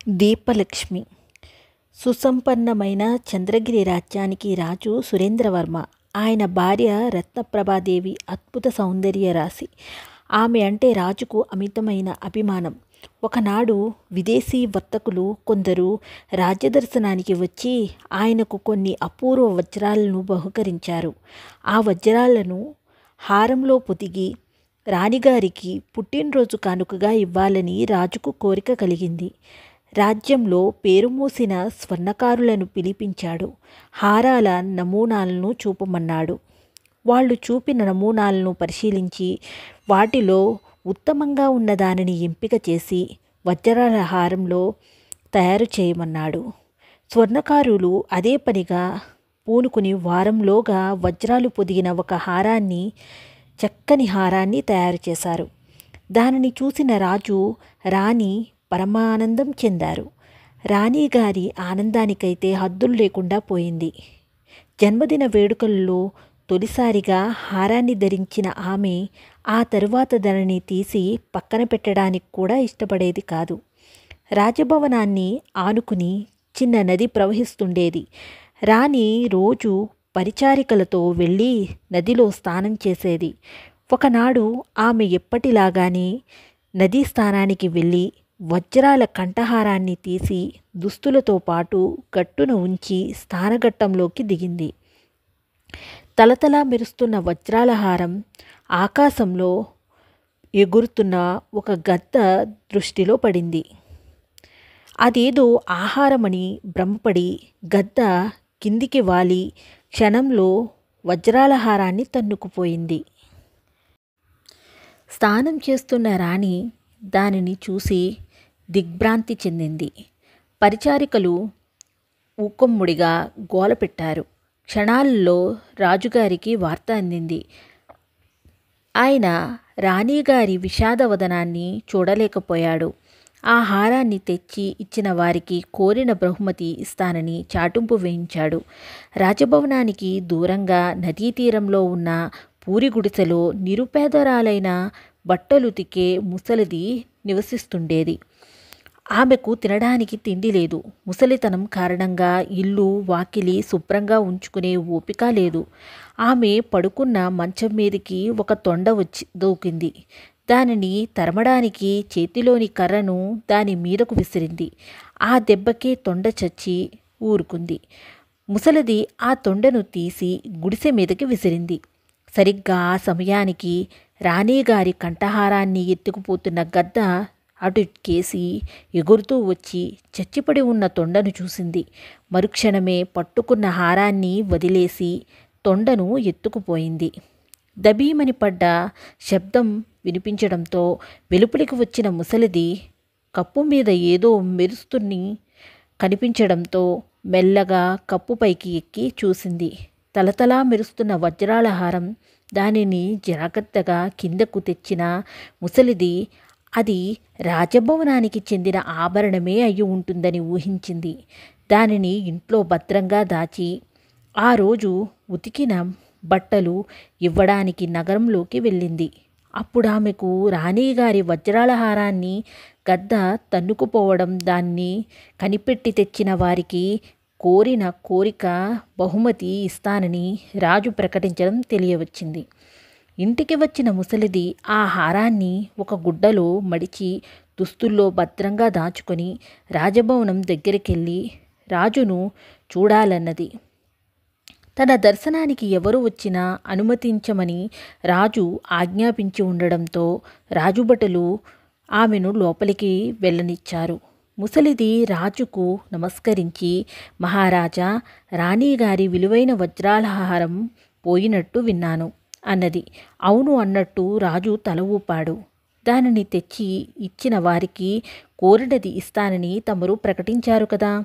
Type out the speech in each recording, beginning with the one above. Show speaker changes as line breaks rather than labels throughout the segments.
దీపలక్ష్మి. సుసంపన్నమైన చంద్రగిరి రాజ్యానికి రాజు సురేంద్రవర్మ. ఆయన భార్య రత్నప్రభాదేవి అద్భుత సౌందర్య రాశి. ఆమె అంటే రాజుకు అమితమైన అభిమానం. ఒకనాడు విదేశీ వర్తకులు కొందరు రాజ్యదర్శనానికి వచ్చి ఆయనకు కొన్ని అపూర్వ వజ్రాలను బహుకరించారు. ఆ వజ్రాలను హారంలో పొదిగి రాణిగారికి పుట్టినరోజు కానుకగా ఇవ్వాలని రాజుకు కోరిక కలిగింది. రాజ్యంలో పేరుమోసిన స్వర్ణకారులను పిలిపించాడు. హారాల నమూనాలను చూపమన్నాడు. వాళ్ళు చూపిన నమూనాలను పరిశీలించి వాటిలో ఉత్తమంగా ఉన్న దానిని ఎంపిక చేసి వజ్రాల హారంలో తయారు చేయమన్నాడు. స్వర్ణకారులు అదే పనిగా పూనుకుని వారంలోగా వజ్రాలు పొదిగిన ఒక చక్కని హారాన్ని తయారు చేశారు. దానిని చూసిన రాజు రాణి పరమానందం చెందారు. రాణిగారి ఆనందానికైతే హద్దులు లేకుండా పోయింది. జన్మదిన వేడుకల్లో తొలిసారిగా హారాన్ని ధరించిన ఆమె ఆ తరువాత దానిని తీసి పక్కన పెట్టడానికి కూడా ఇష్టపడేది కాదు. రాజభవనాన్ని ఆనుకుని చిన్న నది ప్రవహిస్తుండేది. రాణి రోజు పరిచారికలతో వెళ్ళి నదిలో స్నానం చేసేది. ఒకనాడు ఆమె ఎప్పటిలాగానే నదీ స్నానానికి వెళ్ళి వజ్రాల కంఠహారాన్ని తీసి దుస్తులతో పాటు గట్టున ఉంచి స్నానఘట్టంలోకి దిగింది. తలతలా మెరుస్తున్న వజ్రాల హారం ఆకాశంలో ఎగురుతున్న ఒక గద్ద దృష్టిలో పడింది. అదేదో ఆహారమని భ్రమపడి గద్ద కిందికి వాలి క్షణంలో వజ్రాల హారాన్ని తన్నుకుపోయింది. స్నానం చేస్తున్న రాణి దానిని చూసి దిగ్భ్రాంతి చెందింది. పరిచారికలు ఊకొమ్ముడిగా గోల పెట్టారు. క్షణాల్లో రాజుగారికి వార్త అందింది. ఆయన రాణిగారి విషాదవదనాన్ని చూడలేకపోయాడు. ఆ హారాన్ని తెచ్చి ఇచ్చిన వారికి కోరిన బహుమతి ఇస్తానని చాటింపు వేయించాడు. రాజభవనానికి దూరంగా నదీ తీరంలో ఉన్న పూరి గుడిసెలో నిరుపేదరాలైన బట్టలుతికే ముసలిది నివసిస్తుండేది. ఆమెకు తినడానికి తిండి లేదు. ముసలితనం కారణంగా ఇల్లు వాకిలి శుభ్రంగా ఉంచుకునే ఓపిక లేదు. ఆమె పడుకున్న మంచం మీదకి ఒక తొండ వచ్చి దూకింది. దానిని తరమడానికి చేతిలోని కర్రను దాని మీదకు విసిరింది. ఆ దెబ్బకే తొండ చచ్చి ఊరుకుంది. ముసలిది ఆ తొండను తీసి గుడిసె మీదకి విసిరింది. సరిగ్గా ఆ సమయానికి రాణిగారి కంఠహారాన్ని ఎత్తుకుపోతున్న గద్ద అటు కేసి ఎగురుతూ వచ్చి చచ్చిపడి ఉన్న తొండను చూసింది. మరుక్షణమే పట్టుకున్న హారాన్ని వదిలేసి తొండను ఎత్తుకుపోయింది. దబీమని పడ్డ శబ్దం వినిపించడంతో వెలుపలికి వచ్చిన ముసలిది కప్పు మీద ఏదో మెరుస్తుని కనిపించడంతో మెల్లగా కప్పుపైకి ఎక్కి చూసింది. తలతలా మెరుస్తున్న వజ్రాల హారం. దానిని జాగ్రత్తగా కిందకు తెచ్చిన ముసలిది అది రాజభవనానికి చెందిన ఆభరణమే అయి ఉంటుందని ఊహించింది. దానిని ఇంట్లో భద్రంగా దాచి ఆ రోజు ఉతికిన బట్టలు ఇవ్వడానికి నగరంలోకి వెళ్ళింది. అప్పుడు ఆమెకు రాణిగారి వజ్రాల హారాన్ని గద్ద తన్నుకుపోవడం, దాన్ని కనిపెట్టి తెచ్చిన వారికి కోరిన కోరిక బహుమతి ఇస్తానని రాజు ప్రకటించడం తెలియవచ్చింది. ఇంటికి వచ్చిన ముసలిది ఆ హారాన్ని ఒక గుడ్డలో మడిచి దుస్తుల్లో భద్రంగా దాచుకొని రాజభవనం దగ్గరికెళ్ళి రాజును చూడాలన్నది. తన దర్శనానికి ఎవరు వచ్చినా అనుమతించమని రాజు ఆజ్ఞాపించి ఉండడంతో రాజుభటులు ఆమెను లోపలికి వెళ్ళనిచ్చారు. ముసలిది రాజుకు నమస్కరించి, మహారాజా, రాణిగారి విలువైన వజ్రాల హారం పోయినట్టు విన్నాను అన్నది. అవును అన్నట్టు రాజు తల ఊపాడు. దానిని తెచ్చి ఇచ్చిన వారికి కోరినది ఇస్తానని తమరు ప్రకటించారు కదా,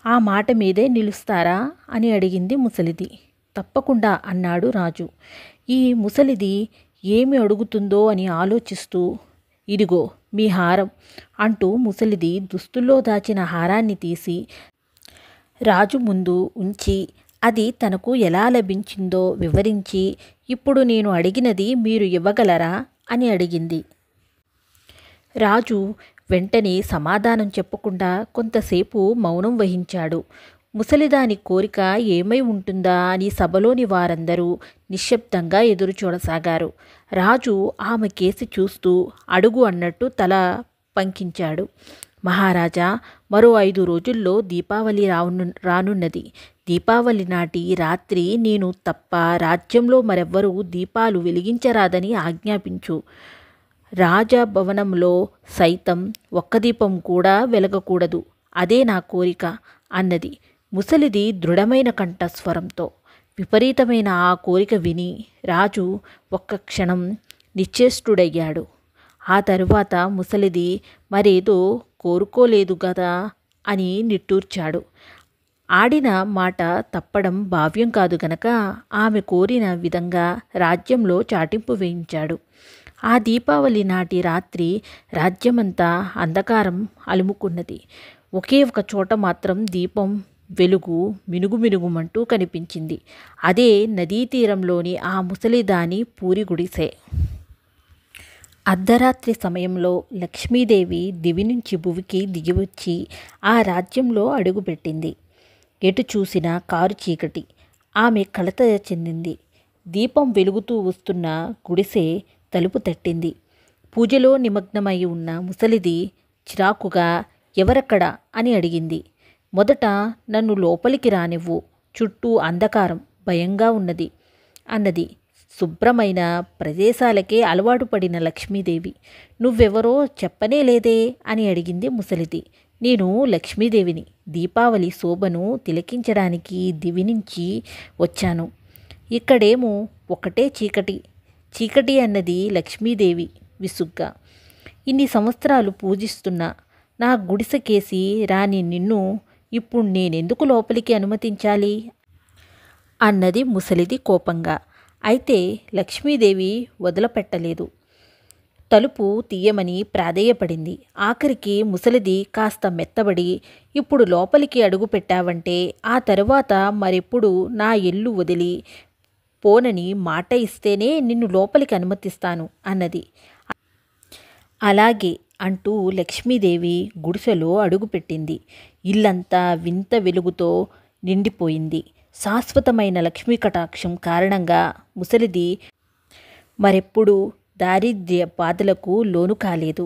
ఆ మాట మీదే నిలుస్తారా అని అడిగింది ముసలిది. తప్పకుండా అన్నాడు రాజు. ఈ ముసలిది ఏమి అడుగుతుందో అని ఆలోచిస్తూ, ఇదిగో మీ హారం అంటూ ముసలిది దుస్తుల్లో దాచిన హారాన్ని తీసి రాజు ముందు ఉంచి అది తనకు ఎలా లభించిందో వివరించి, ఇప్పుడు నేను అడిగినది మీరు ఇవ్వగలరా అని అడిగింది. రాజు వెంటనే సమాధానం చెప్పకుండా కొంతసేపు మౌనం వహించాడు. ముసలిదాని కోరిక ఏమై ఉంటుందా అని సభలోని వారందరూ నిశ్శబ్దంగా ఎదురుచూడసాగారు. రాజు ఆమె కేసి చూస్తూ అడుగు అన్నట్టు తల పంకించాడు. మహారాజా, మరో 5 రోజుల్లో దీపావళి రానున్నది. దీపావళి నాటి రాత్రి నేను తప్ప రాజ్యంలో మరెవ్వరూ దీపాలు వెలిగించరాదని ఆజ్ఞాపించు. రాజభవనంలో సైతం ఒక్క దీపం కూడా వెలగకూడదు. అదే నా కోరిక అన్నది ముసలిది దృఢమైన కంఠస్వరంతో. విపరీతమైన ఆ కోరిక విని రాజు ఒక్క క్షణం నిశ్చేష్టుడయ్యాడు. ఆ తరువాత ముసలిది మరేదో కోరుకోలేదు గదా అని నిట్టూర్చాడు. ఆడిన మాట తప్పడం భావ్యం కాదు గనక ఆమె కోరిన విధంగా రాజ్యంలో చాటింపు వేయించాడు. ఆ దీపావళి నాటి రాత్రి రాజ్యమంతా అంధకారం అలుముకున్నది. ఒకే ఒక చోట మాత్రం దీపం వెలుగు మినుగుమినుగుమంటూ కనిపించింది. అదే నదీ తీరంలోని ఆ ముసలిదాని పూరి గుడిసె. అర్ధరాత్రి సమయంలో లక్ష్మీదేవి దివి నుంచి భువికి దిగివచ్చి ఆ రాజ్యంలో అడుగుపెట్టింది. ఎటు చూసినా కారు చీకటి. ఆమె కలత చెందింది. దీపం వెలుగుతూ వస్తున్న గుడిసె తలుపు తట్టింది. పూజలో నిమగ్నమై ఉన్న ముసలిది చిరాకుగా ఎవరక్కడా అని అడిగింది. మొదట నన్ను లోపలికి రానివ్వు, చుట్టూ అంధకారం, భయంగా ఉన్నది అన్నది. శుభ్రమైన ప్రదేశాలకే అలవాటు పడిన లక్ష్మీదేవి. నువ్వెవరో చెప్పనే లేదే అని అడిగింది ముసలిది. నేను లక్ష్మీదేవిని. దీపావళి శోభను తిలకించడానికి దివి నుంచి వచ్చాను. ఇక్కడేమో ఒకటే చీకటి. చీకటి అన్నది లక్ష్మీదేవి విసుగ్గా. ఇన్ని సంవత్సరాలు పూజిస్తున్నా నా గుడిసెకేసి రాని నిన్ను ఇప్పుడు నేనెందుకు లోపలికి అనుమతించాలి అన్నది ముసలిది కోపంగా. అయితే లక్ష్మీదేవి వదిలిపెట్టలేదు. తలుపు తీయమని ప్రాధేయపడింది. ఆఖరికి ముసలిది కాస్త మెత్తబడి, ఇప్పుడు లోపలికి అడుగు పెట్టావంటే ఆ తరువాత మరెప్పుడు నా ఇల్లు వదిలి పోనని మాట ఇస్తేనే నిన్ను లోపలికి అనుమతిస్తాను అన్నది. అలాగే అంటూ లక్ష్మీదేవి గుడిసెలో అడుగుపెట్టింది. ఇల్లంతా వింత వెలుగుతో నిండిపోయింది. శాశ్వతమైన లక్ష్మీ కటాక్షం కారణంగా ముసలిది మరెప్పుడూ దారిద్ర్య బాధలకు లోను కాలేదు.